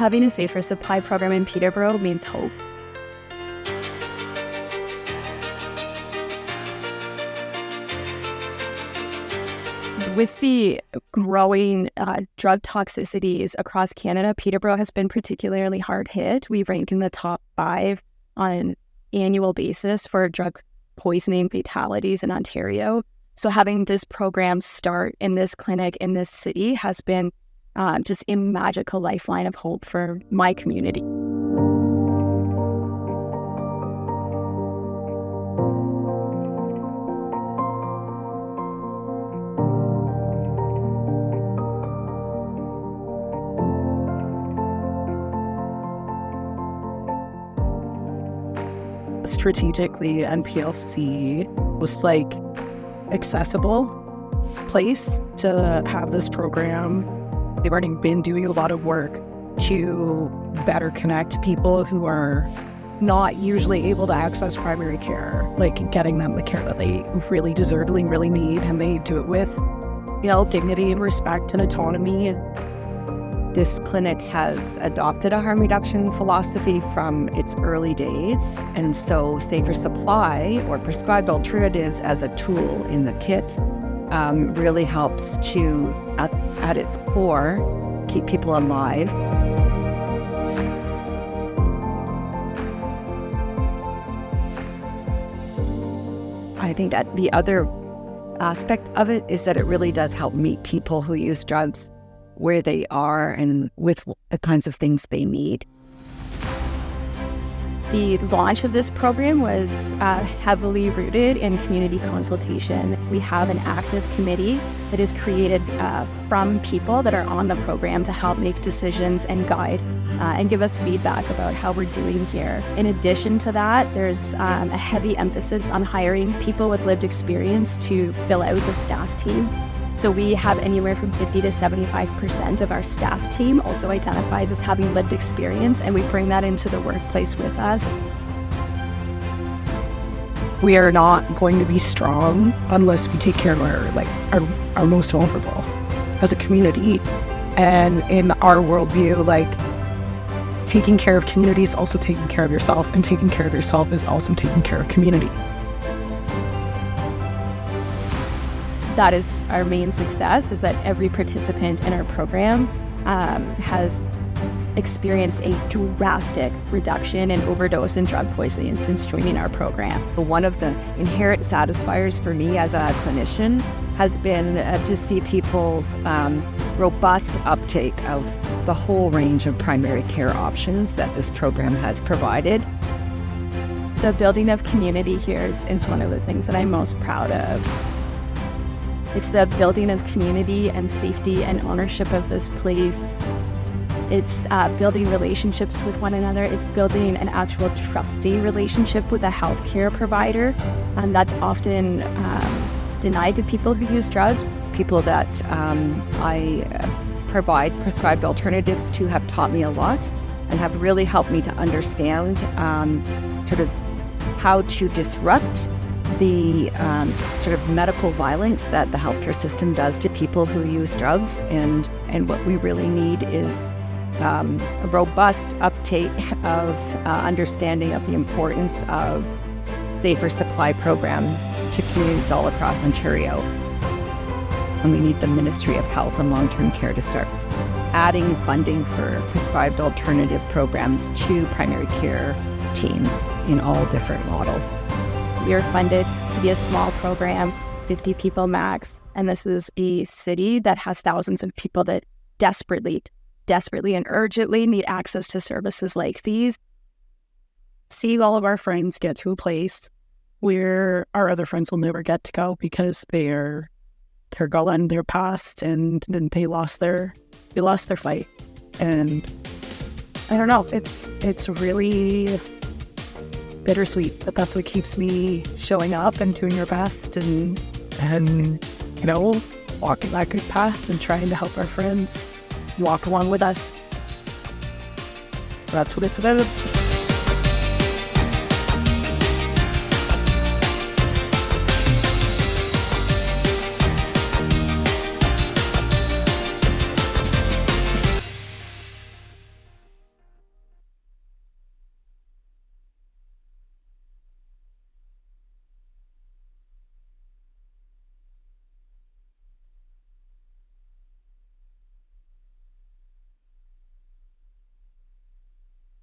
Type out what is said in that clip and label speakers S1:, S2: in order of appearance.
S1: Having a safer supply program in Peterborough means hope. With the growing drug toxicities across Canada, Peterborough has been particularly hard hit. We rank in the top 5 on an annual basis for drug poisoning fatalities in Ontario. So having this program start in this clinic in this city has been just a magical lifeline of hope for my community.
S2: Strategically, NPLC was like accessible place to have this program. They've already been doing a lot of work to better connect people who are not usually able to access primary care, like getting them the care that they really deservedly really need, and they do it with, dignity and respect and autonomy.
S3: This clinic has adopted a harm reduction philosophy from its early days, and so safer supply or prescribed alternatives as a tool in the kit really helps to, at its core, keep people alive. I think that the other aspect of it is that it really does help meet people who use drugs where they are and with the kinds of things they need.
S1: The launch of this program was heavily rooted in community consultation. We have an active committee that is created from people that are on the program to help make decisions and guide and give us feedback about how we're doing here. In addition to that, there's a heavy emphasis on hiring people with lived experience to fill out the staff team. So we have anywhere from 50 to 75% of our staff team also identifies as having lived experience, and we bring that into the workplace with us.
S2: We are not going to be strong unless we take care of our most vulnerable as a community. And in our worldview, taking care of community is also taking care of yourself, and taking care of yourself is also taking care of community.
S1: That is our main success, is that every participant in our program has experienced a drastic reduction in overdose and drug poisoning since joining our program.
S3: One of the inherent satisfiers for me as a clinician has been to see people's robust uptake of the whole range of primary care options that this program has provided.
S1: The building of community here is one of the things that I'm most proud of. It's the building of community and safety and ownership of this place. It's building relationships with one another. It's building an actual trusting relationship with a healthcare provider, and that's often denied to people who use drugs.
S3: People that I provide prescribed alternatives to have taught me a lot and have really helped me to understand sort of how to disrupt the sort of medical violence that the healthcare system does to people who use drugs, and what we really need is a robust uptake of understanding of the importance of safer supply programs to communities all across Ontario. And we need the Ministry of Health and Long-Term Care to start adding funding for prescribed alternative programs to primary care teams in all different models.
S1: We are funded to be a small program, 50 people max, and this is a city that has thousands of people that desperately and urgently need access to services like these.
S2: Seeing all of our friends get to a place where our other friends will never get to go because they're gone, they're past, and then they lost their fight. And I don't know, it's really bittersweet, but that's what keeps me showing up and doing your best and walking that good path and trying to help our friends walk along with us. That's what it's about.